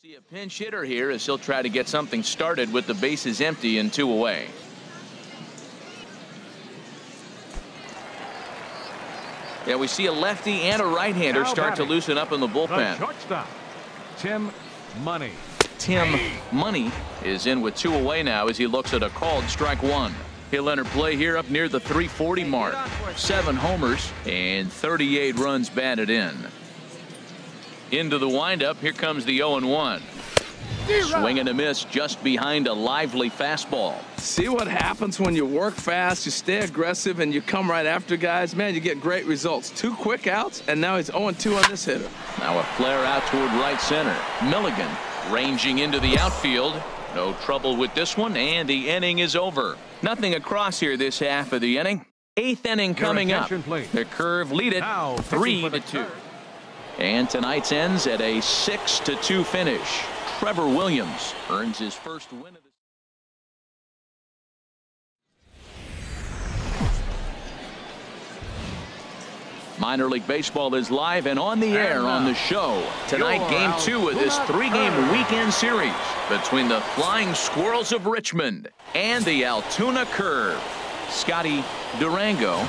See a pinch hitter here as he'll try to get something started with the bases empty and 2 away. Yeah, we see a lefty and a right-hander start to loosen up in the bullpen. Shortstop, Tim Money. Tim Money is in with 2 away now as he looks at a called strike 1. He'll enter play here up near the 340 mark. 7 homers and 38 runs batted in. Into the windup, here comes the 0-1. Swing and a miss just behind a lively fastball. See what happens when you work fast, you stay aggressive, and you come right after guys. Man, you get great results. 2 quick outs, and now he's 0-2 on this hitter. Now a flare out toward right center. Milligan ranging into the outfield. No trouble with this one, and the inning is over. Nothing across here this half of the inning. 8th inning coming up. The Curve lead it 3-2. And tonight's ends at a 6-2 finish. Trevor Williams earns his first win of the Minor League Baseball is live and on the air on the show. Tonight, Game 2 of this 3-game weekend series between the Flying Squirrels of Richmond and the Altoona Curve. Scotty Durango,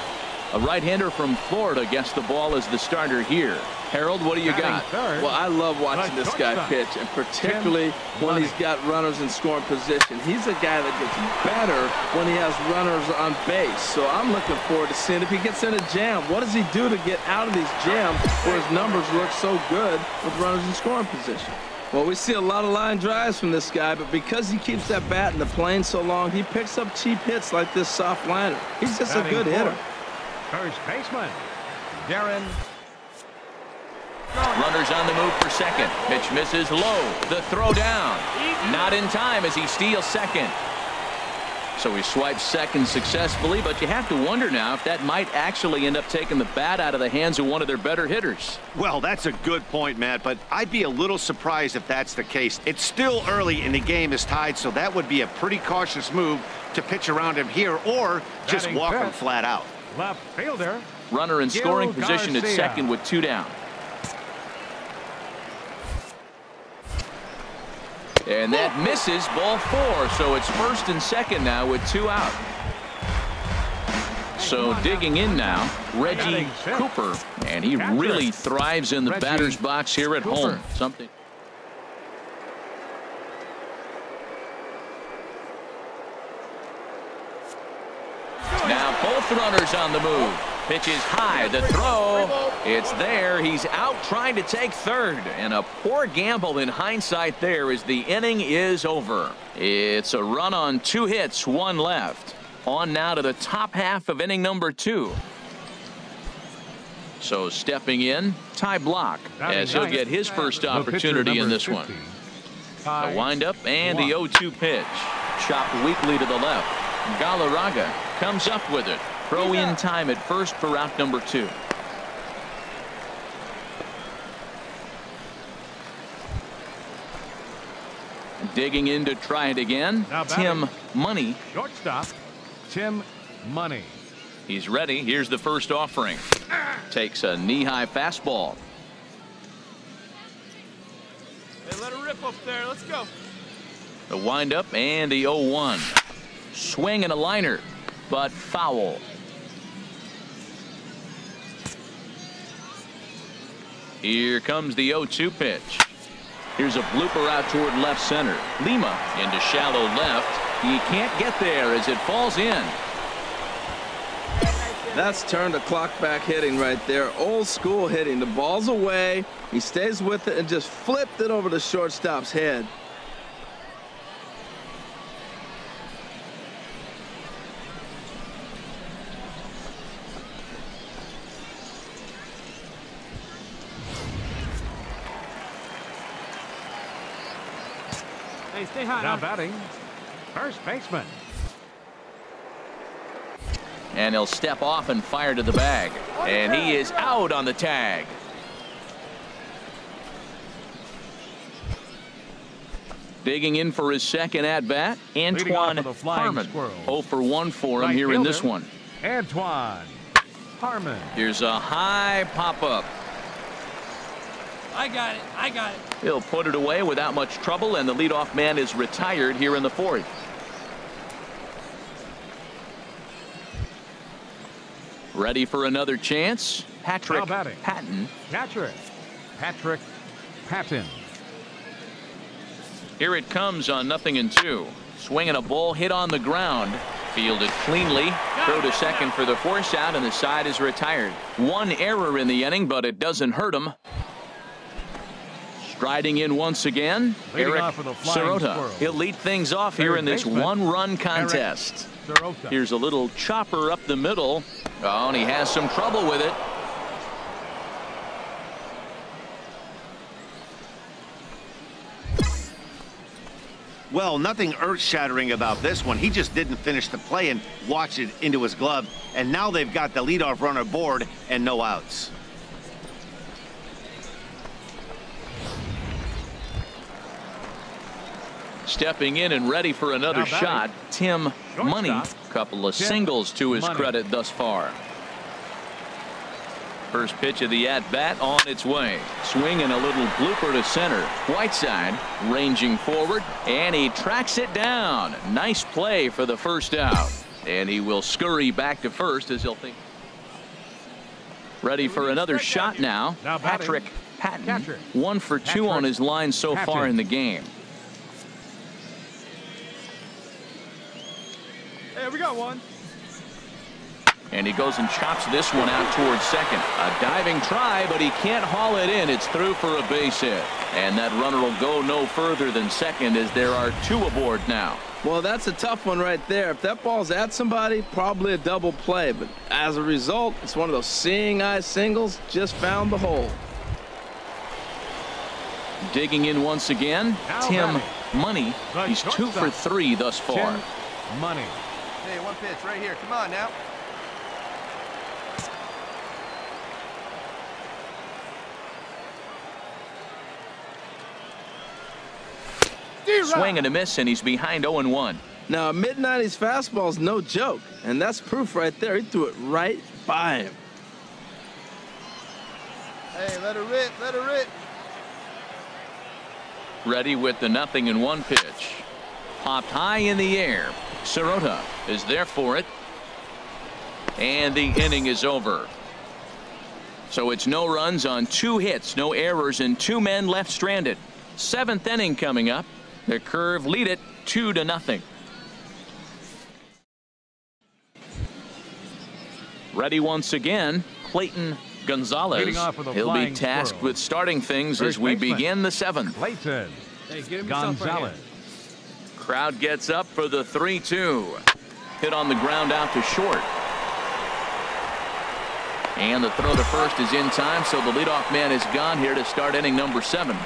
a right-hander from Florida, gets the ball as the starter here. Harold, what do you got? Well, I love watching this guy pitch, and particularly when he's got runners in scoring position. He's a guy that gets better when he has runners on base. So I'm looking forward to seeing if he gets in a jam. What does he do to get out of these jams where his numbers look so good with runners in scoring position? Well, we see a lot of line drives from this guy, but because he keeps that bat in the plane so long, he picks up cheap hits like this soft liner. He's just a good hitter. First baseman, Darren. Runners on the move for second. Pitch misses low. The throw down. Not in time as he steals second. So he swipes second successfully, but you have to wonder now if that might actually end up taking the bat out of the hands of one of their better hitters. Well, that's a good point, Matt, but I'd be a little surprised if that's the case. It's still early and the game is tied, so that would be a pretty cautious move to pitch around him here or just walk him flat out. Left fielder. Runner in scoring position at second with 2 down. And that misses, ball 4. So it's first and second now with 2 out. So digging in now, Reggie Cooper. And he really thrives in the batter's box here at home. Something. Now both runners on the move. Pitch is high. The throw. It's there. He's out trying to take third. And a poor gamble in hindsight there as the inning is over. It's a run on 2 hits, 1 left. On now to the top half of inning number 2. So stepping in, Ty Block, as he'll get his first opportunity in this one. The windup and the 0-2 pitch. Chopped weakly to the left. Galarraga comes up with it. Throw in time at first for out number 2. Digging in to try it again. Tim Money. Shortstop, Tim Money. He's ready. Here's the first offering. Takes a knee-high fastball. Hey, let it rip up there. Let's go. The windup and the 0-1. Swing and a liner, but foul. Here comes the 0-2 pitch. Here's a blooper out toward left center. Lima into shallow left. He can't get there as it falls in. That's turned the clock back hitting right there. Old school hitting. The ball's away. He stays with it and just flipped it over the shortstop's head. Hey, stay hot. Now batting, first baseman. And he'll step off and fire to the bag. And he is out on the tag. Digging in for his second at-bat, Antoine Harmon. 0 for 1 for him here in this one. Antoine Harmon. Here's a high pop-up. I got it. I got it. He'll put it away without much trouble, and the leadoff man is retired here in the fourth. Ready for another chance. Patrick Patton. Catcher, Patrick Patton. Here it comes on 0-2. Swinging a ball hit on the ground. Fielded cleanly. Throw to second for the force out, and the side is retired. One error in the inning, but it doesn't hurt him. Striding in once again, Eric Sirota. He'll lead things off here in this one-run contest. Here's a little chopper up the middle. Oh, and he has some trouble with it. Well, nothing earth-shattering about this one. He just didn't finish the play and watched it into his glove. And now they've got the leadoff runner aboard and no outs. Stepping in and ready for another shot, Tim Money. Couple of singles to his credit thus far. First pitch of the at-bat on its way. Swinging a little blooper to center. Whiteside ranging forward, and he tracks it down. Nice play for the first out. And he will scurry back to first as he'll think. Ready for another shot now. Patrick Patton. 1 for 2 on his line so far in the game. Hey, we got one. And he goes and chops this one out towards second. A diving try, but he can't haul it in. It's through for a base hit. And that runner will go no further than second as there are 2 aboard now. Well, that's a tough one right there. If that ball's at somebody, probably a double play. But as a result, it's one of those seeing eye singles. Just found the hole. Digging in once again, Tim Money. He's 2 for 3 thus far. Money. Hey, one pitch right here. Come on now. Swing and a miss, and he's behind 0-1. Now, a mid-90s fastball is no joke, and that's proof right there. He threw it right by him. Hey, let her rip. Let her rip. Ready with the 0-1 pitch. Popped high in the air. Sirota is there for it. And the inning is over. So it's no runs on 2 hits, no errors, and 2 men left stranded. 7th inning coming up. The Curve lead it 2-0. Ready once again, Clayton Gonzalez. He'll be tasked with starting things as we begin the 7th. Clayton Hey, Gonzalez. Crowd gets up for the 3-2. Hit on the ground out to short. And the throw to first is in time, so the leadoff man is gone here to start inning number 7.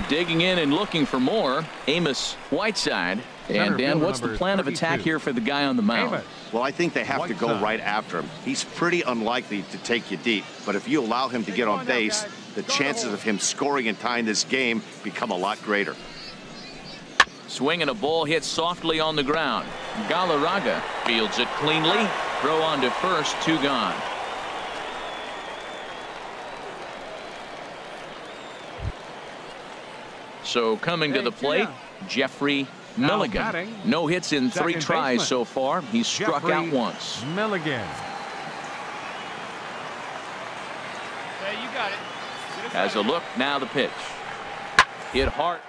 Digging in and looking for more, Amos Whiteside. And Dan, what's the plan of attack here for the guy on the mound? Well, I think they have to go right after him. He's pretty unlikely to take you deep, but if you allow him to get on base, the chances of him scoring and tying this game become a lot greater. Swinging a ball hit softly on the ground. Galarraga fields it cleanly. Throw on to first, 2 gone. So coming to the plate, Jeffrey Milligan. No hits in 3 tries so far. He's struck out once. Milligan. Hey, you got it. Has a look, now the pitch. Hit hard.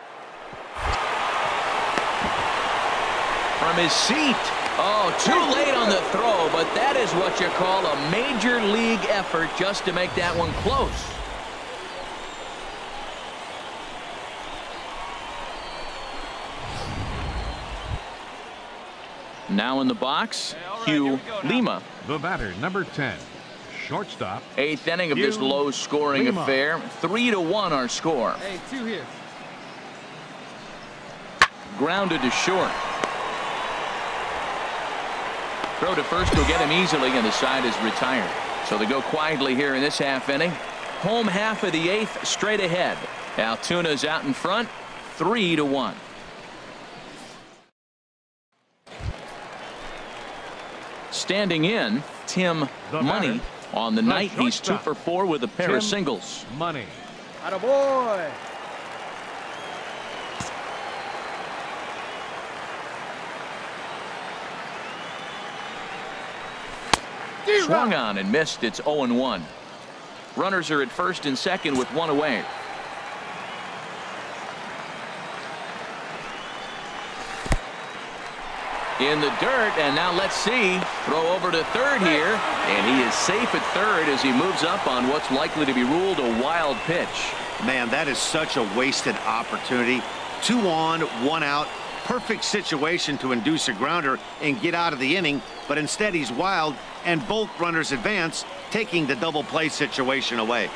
From his seat. Oh, too late on the throw, but that is what you call a major league effort just to make that one close. Now in the box, Hugh Lima. The batter, number 10, shortstop. 8th inning of this low-scoring affair. 3-1 our score. Hey, 2 here. Grounded to short. Throw to first will get him easily, and the side is retired. So they go quietly here in this half inning. Home half of the 8th straight ahead. Altuna's out in front, 3-1. Standing in, Tim Money. On the night, he's 2 shortstop, for 4 with a pair of singles. Money. Attaboy. Swung on and missed. It's 0-1. Runners are at first and second with 1 away. In the dirt, and now let's see. Throw over to third here, and he is safe at third as he moves up on what's likely to be ruled a wild pitch. Man, that is such a wasted opportunity. 2 on, 1 out. Perfect situation to induce a grounder and get out of the inning, but instead he's wild, and both runners advance, taking the double play situation away.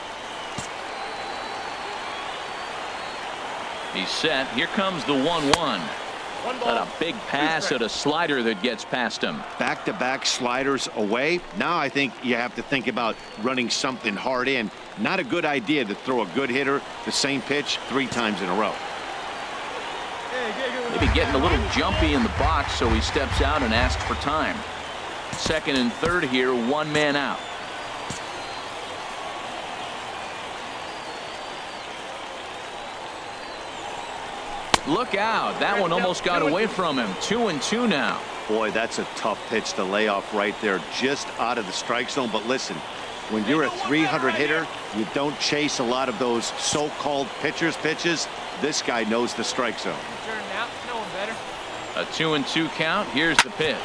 He's set. Here comes the 1-1. But a big pass at a slider that gets past him. Back-to-back sliders away. Now I think you have to think about running something hard in. Not a good idea to throw a good hitter the same pitch 3 times in a row. Maybe getting a little jumpy in the box, so he steps out and asks for time. Second and third here, 1 man out. Look out. That one almost got away from him. 2-2 now. Boy, that's a tough pitch to lay off right there, just out of the strike zone. But listen, when you're a 300 hitter, you don't chase a lot of those so-called pitches. This guy knows the strike zone. A 2-2 count. Here's the pitch.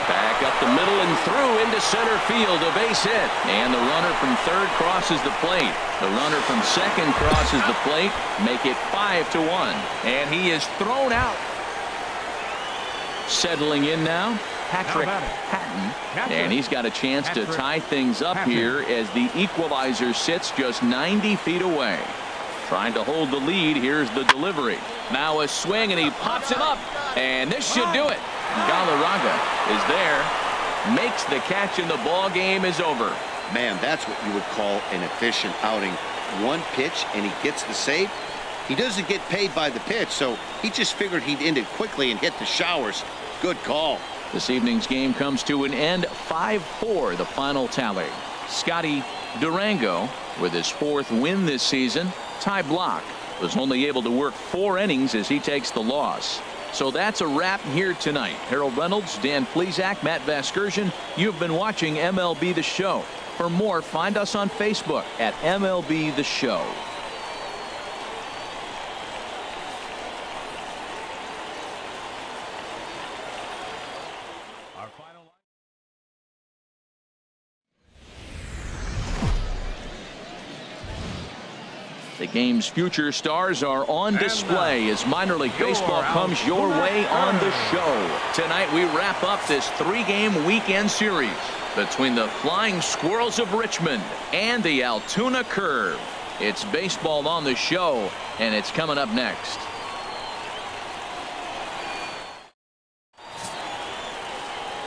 Back up the middle and through into center field. A base hit. And the runner from third crosses the plate. The runner from second crosses the plate. Make it 5-1. And he is thrown out. Settling in now, Patrick Patton. And he's got a chance to tie things up here as the equalizer sits just 90 feet away. Trying to hold the lead. Here's the delivery. Now a swing, and he pops him up. And this should do it. Galarraga is there. Makes the catch, and the ball game is over. Man, that's what you would call an efficient outing. 1 pitch, and he gets the save. He doesn't get paid by the pitch, so he just figured he'd end it quickly and hit the showers. Good call. This evening's game comes to an end. 5-4 the final tally. Scotty Durango with his 4th win this season. Ty Block was only able to work 4 innings as he takes the loss. So that's a wrap here tonight. Harold Reynolds, Dan Plesac, Matt Vasgersian. You've been watching MLB The Show. For more, find us on Facebook at MLB The Show. The game's future stars are on display as minor league baseball comes your way on the show. Tonight we wrap up this 3-game weekend series between the Flying Squirrels of Richmond and the Altoona Curve. It's baseball on the show, and it's coming up next.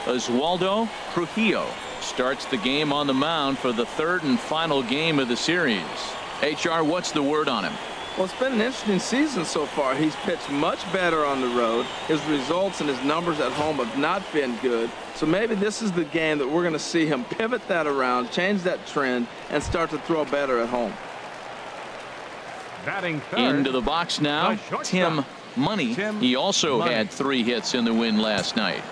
Oswaldo Trujillo starts the game on the mound for the 3rd and final game of the series. HR, what's the word on him? Well, it's been an interesting season so far. He's pitched much better on the road. His results and his numbers at home have not been good. So maybe this is the game that we're going to see him pivot that around, change that trend, and start to throw better at home. Batting third, into the box now, Tim Money. He also had 3 hits in the win last night.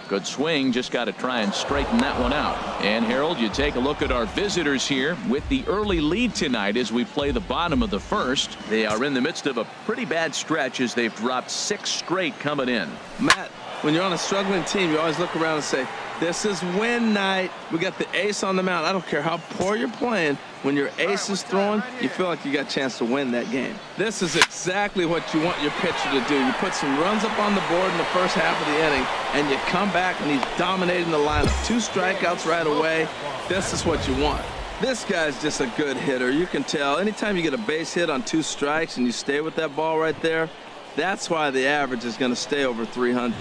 Good swing, just got to try and straighten that one out. And Harold, you take a look at our visitors here with the early lead tonight as we play the bottom of the 1st. They are in the midst of a pretty bad stretch as they've dropped 6 straight coming in. Matt, when you're on a struggling team, you always look around and say, this is win night. We got the ace on the mound. I don't care how poor you're playing. When your ace is throwing, you feel like you got a chance to win that game. This is exactly what you want your pitcher to do. You put some runs up on the board in the first half of the inning, and you come back and he's dominating the lineup. 2 strikeouts right away. This is what you want. This guy's just a good hitter. You can tell anytime you get a base hit on 2 strikes and you stay with that ball right there, that's why the average is going to stay over 300.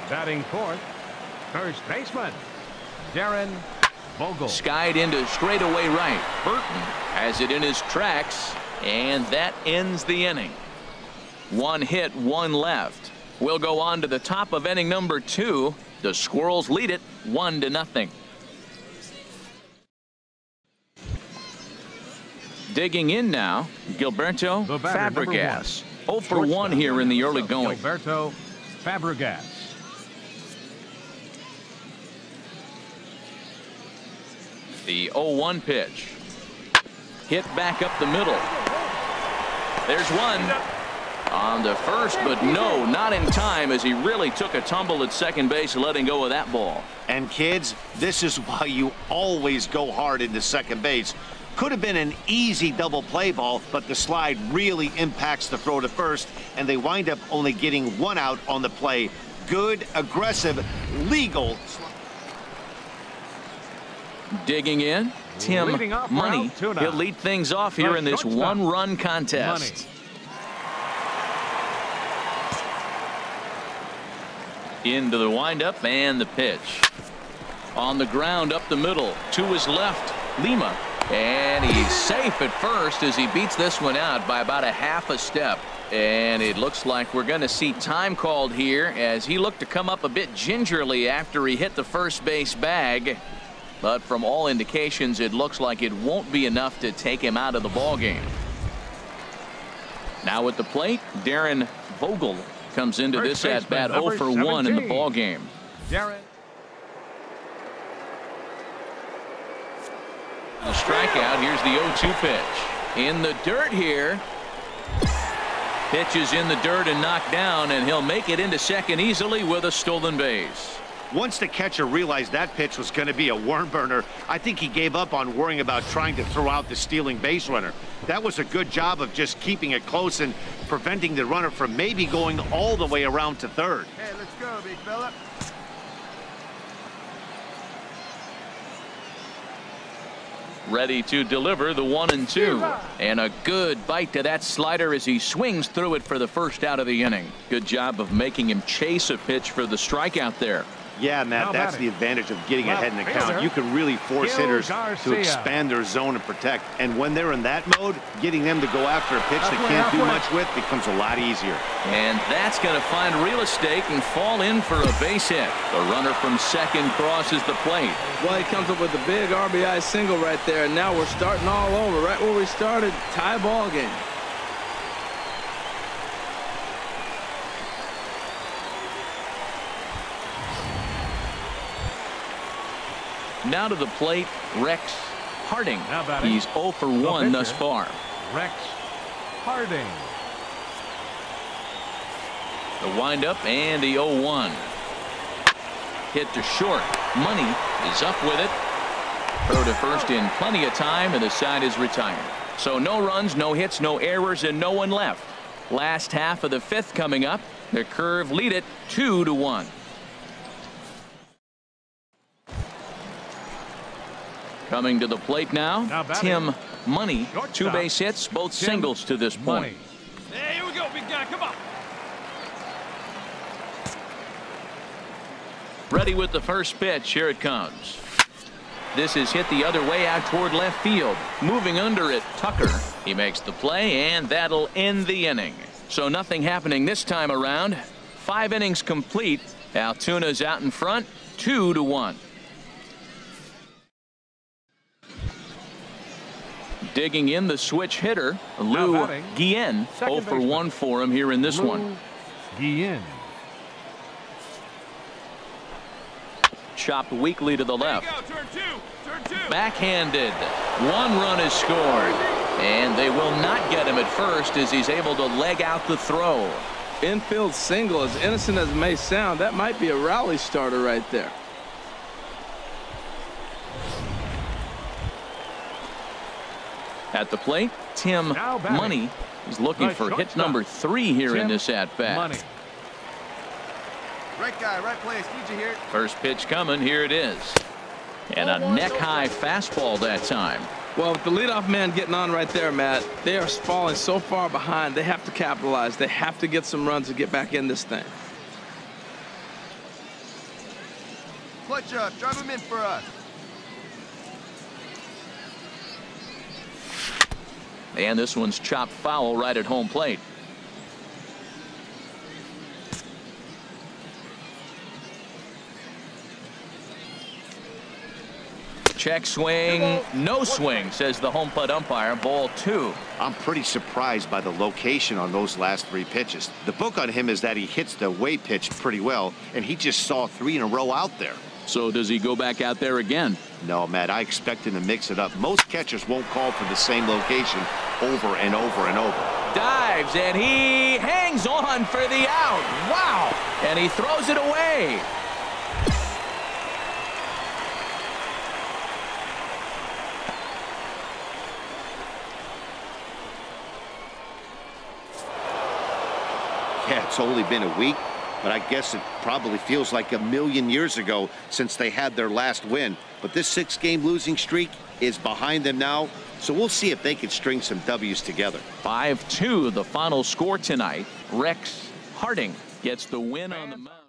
Batting fourth, first baseman, Darren Vogel. Skied into straightaway right. Burton has it in his tracks, and that ends the inning. 1 hit, 1 left. We'll go on to the top of inning number 2. The Squirrels lead it 1-0. Digging in now, Gilberto Fabregas. 0 for 1 here in the early going. Gilberto Fabregas. The 0-1 pitch. Hit back up the middle. There's one. On to first, but no, not in time, as he really took a tumble at second base, letting go of that ball. And kids, this is why you always go hard into second base. Could have been an easy double play ball, but the slide really impacts the throw to first, and they wind up only getting 1 out on the play. Good, aggressive, legal. Digging in, Tim Money. He'll lead things off here in this 1-run contest. Into the windup and the pitch. On the ground up the middle to his left, Lima. And he's safe at first as he beats this one out by about a half a step. And it looks like we're going to see time called here as he looked to come up a bit gingerly after he hit the first base bag. But from all indications, it looks like it won't be enough to take him out of the ball game. Now at the plate, Darren Vogel comes into this at bat 0 for 1 in the ball game. Darren. The strikeout. Here's the 0-2 pitch. In the dirt here. Pitch is in the dirt and knocked down, and he'll make it into second easily with a stolen base. Once the catcher realized that pitch was going to be a worm burner, I think he gave up on worrying about trying to throw out the stealing base runner. That was a good job of just keeping it close and preventing the runner from maybe going all the way around to third. Hey, let's go, big fella. Ready to deliver the 1-2. And a good bite to that slider as he swings through it for the first out of the inning. Good job of making him chase a pitch for the strikeout there. Yeah, Matt, that's the advantage of getting ahead in the count. You can really force hitters to expand their zone and protect. And when they're in that mode, getting them to go after a pitch they can't do much with becomes a lot easier. And that's going to find real estate and fall in for a base hit. The runner from second crosses the plate. Well, he comes up with a big RBI single right there, and now we're starting all over. Right where we started, tie ball game. Now to the plate, Rex Harding. He's 0 for 1 thus far. Rex Harding. The windup and the 0-1. Hit to short. Money is up with it. Throw to first in plenty of time, and the side is retired. So no runs, no hits, no errors, and no one left. Last half of the 5th coming up. The Curve lead it 2-1. Coming to the plate now, Tim Money. 2 base hits, both singles to this point. Hey, here we go, big guy. Come on. Ready with the first pitch. Here it comes. This is hit the other way out toward left field. Moving under it, Tucker. He makes the play, and that'll end the inning. So nothing happening this time around. 5 innings complete. Altuna's out in front, 2-1. Digging in the switch hitter, Lou Guillen. 0 for 1 for him here in this one. Guillen. Chopped weakly to the left. Turn two. Backhanded. 1 run is scored. And they will not get him at first as he's able to leg out the throw. Infield single, as innocent as it may sound, that might be a rally starter right there. At the plate, Tim Money. He's looking for hit number 3 here in this at-bat. Right guy, right place. Need you here. First pitch coming. Here it is. And a neck-high fastball that time. Well, with the leadoff man getting on right there, Matt, they are falling so far behind. They have to capitalize. They have to get some runs to get back in this thing. Clutch up. Drive him in for us. And this one's chopped foul right at home plate. Check swing, no swing, says the home plate umpire. Ball 2. I'm pretty surprised by the location on those last 3 pitches. The book on him is that he hits the away pitch pretty well, and he just saw 3 in a row out there. So does he go back out there again? No, Matt, I expect him to mix it up. Most catchers won't call for the same location over and over and over. Dives, and he hangs on for the out. Wow! And he throws it away. Yeah, it's only been a week, but I guess it probably feels like a million years ago since they had their last win. But this 6-game losing streak is behind them now, so we'll see if they can string some W's together. 5-2, the final score tonight. Rex Harding gets the win on the mound.